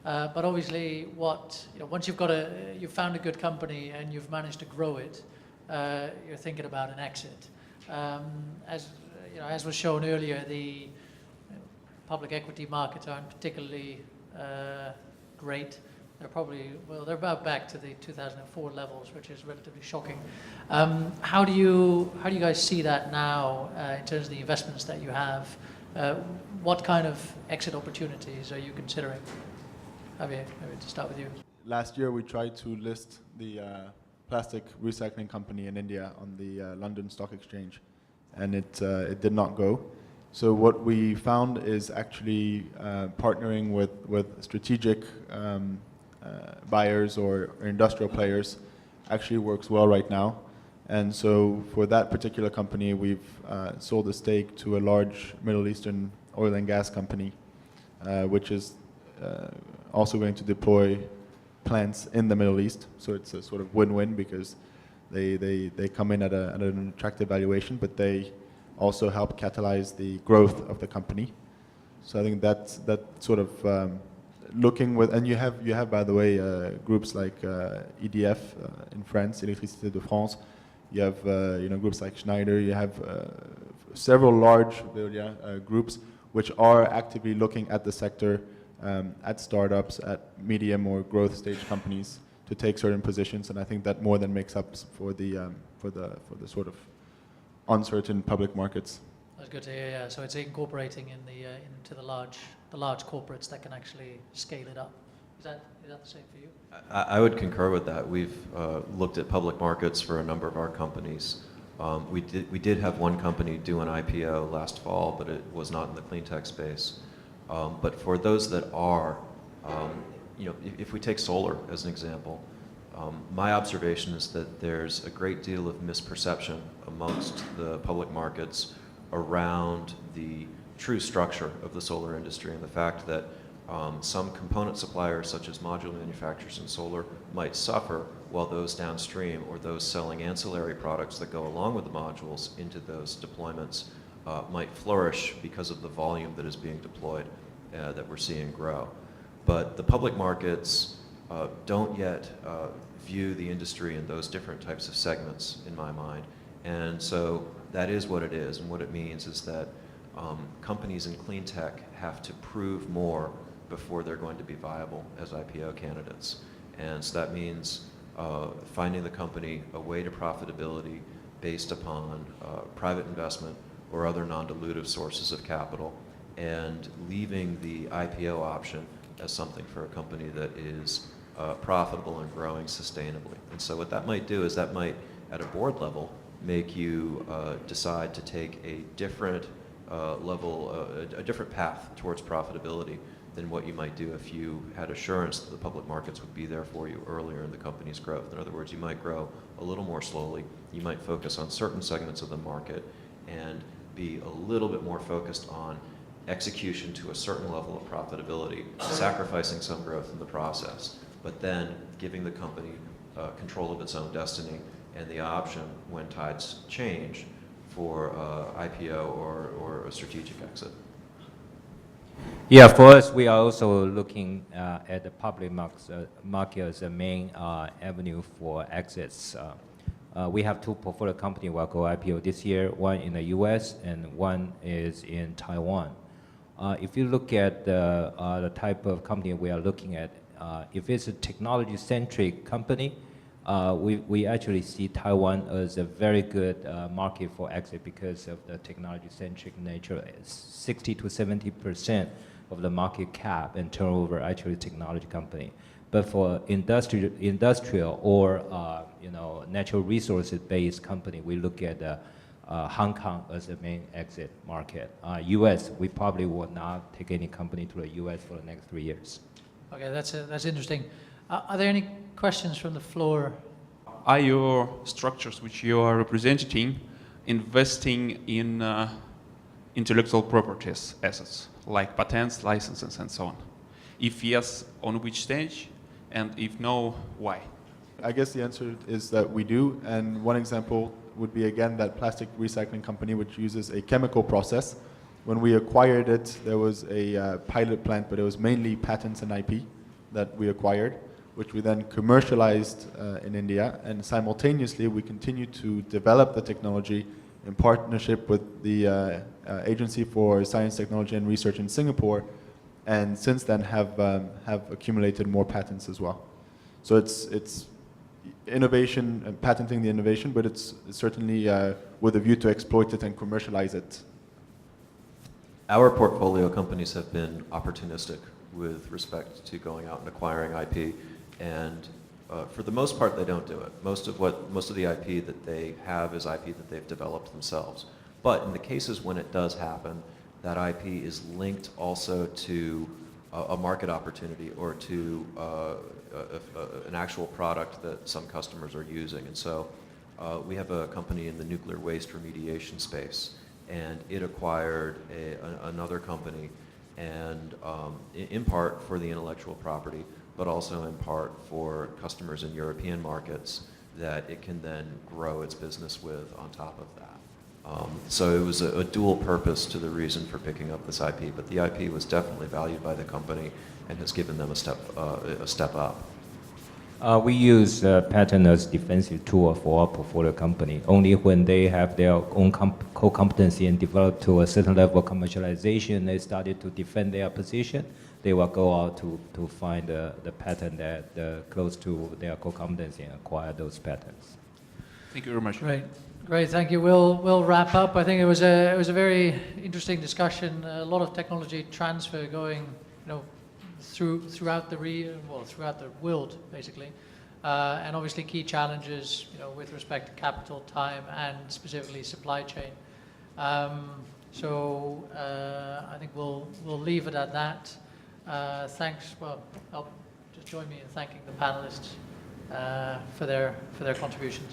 But obviously, once you've found a good company and you've managed to grow it, you're thinking about an exit. As was shown earlier, the public equity markets aren't particularly great. They're about back to the 2004 levels, which is relatively shocking. How do you guys see that now in terms of the investments that you have? What kind of exit opportunities are you considering? Javier, maybe to start with you. Last year we tried to list the plastic recycling company in India on the London Stock Exchange, and it did not go. So what we found is actually partnering with strategic buyers or industrial players actually works well right now. And so for that particular company, we've sold a stake to a large Middle Eastern oil and gas company, which is also going to deploy plants in the Middle East. So it's a sort of win-win because they come in at an attractive valuation, but they also help catalyze the growth of the company. So I think that sort of looking with, and you have by the way groups like EDF in France, Électricité de France. You have groups like Schneider. You have several large groups which are actively looking at the sector, at startups, at medium or growth stage companies to take certain positions, and I think that more than makes up for the sort of uncertain public markets. That's good to hear. Yeah. So it's incorporating into the large corporates that can actually scale it up. Is that the same for you? I would concur with that. We've looked at public markets for a number of our companies. We did have one company do an IPO last fall, but it was not in the clean tech space. But for those that are, if we take solar as an example, my observation is that there's a great deal of misperception amongst the public markets around the true structure of the solar industry and the fact that some component suppliers, such as module manufacturers in solar, might suffer while those downstream or those selling ancillary products that go along with the modules into those deployments might flourish because of the volume that is being deployed that we're seeing grow. But the public markets don't yet view the industry in those different types of segments, in my mind. And so that is what it is, and what it means is that companies in clean tech have to prove more before they're going to be viable as IPO candidates. And so that means finding the company a way to profitability based upon private investment or other non-dilutive sources of capital, and leaving the IPO option as something for a company that is profitable and growing sustainably. And so what that might do is that might, at a board level, make you decide to take a different a different path towards profitability than what you might do if you had assurance that the public markets would be there for you earlier in the company's growth. In other words, you might grow a little more slowly. You might focus on certain segments of the market and be a little bit more focused on execution to a certain level of profitability, sacrificing some growth in the process, but then giving the company control of its own destiny and the option, when tides change, for IPO or a strategic exit. Yeah, for us, we are also looking at the public market as a main avenue for exits. We have two portfolio companies will go IPO this year, one in the US and one is in Taiwan. If you look at the type of company we are looking at, if it's a technology-centric company, we actually see Taiwan as a very good market for exit because of the technology-centric nature. 60 to 70% of the market cap and turnover actually technology company. But for industrial or natural resources-based company, we look at Hong Kong as the main exit market. US, we probably will not take any company to the US for the next 3 years. Okay, that's interesting. Are there any questions from the floor? Are your structures which you are representing investing in intellectual properties assets, like patents, licenses, and so on? If yes, on which stage? And if no, why? I guess the answer is that we do, and one example would be again that plastic recycling company which uses a chemical process. When we acquired it, there was a pilot plant, but it was mainly patents and IP. that we acquired, which we then commercialized in India, and simultaneously we continue to develop the technology in partnership with the Agency for Science, Technology and Research in Singapore, and since then have accumulated more patents as well. So it's innovation and patenting the innovation, but it's certainly with a view to exploit it and commercialize it. Our portfolio companies have been opportunistic with respect to going out and acquiring IP, and for the most part, they don't do it. Most of the IP that they have is IP that they've developed themselves. But in the cases when it does happen, that IP is linked also to a market opportunity or to an actual product that some customers are using. And so we have a company in the nuclear waste remediation space, and it acquired another company, and in part for the intellectual property, but also in part for customers in European markets that it can then grow its business with on top of that. So it was a dual purpose to the reason for picking up this IP, but the IP was definitely valued by the company and has given them a step up. We use patent as defensive tool for our portfolio company. Only when they have their own core competency and develop to a certain level of commercialization, they started to defend their position. They will go out to find the patent that close to their core competency and acquire those patents. Thank you very much. Great, thank you. We'll wrap up. I think it was a very interesting discussion. A lot of technology transfer going, throughout the world, basically, and obviously key challenges, with respect to capital, time, and specifically supply chain. So I think we'll leave it at that. Thanks. Well, just join me in thanking the panelists for their contributions.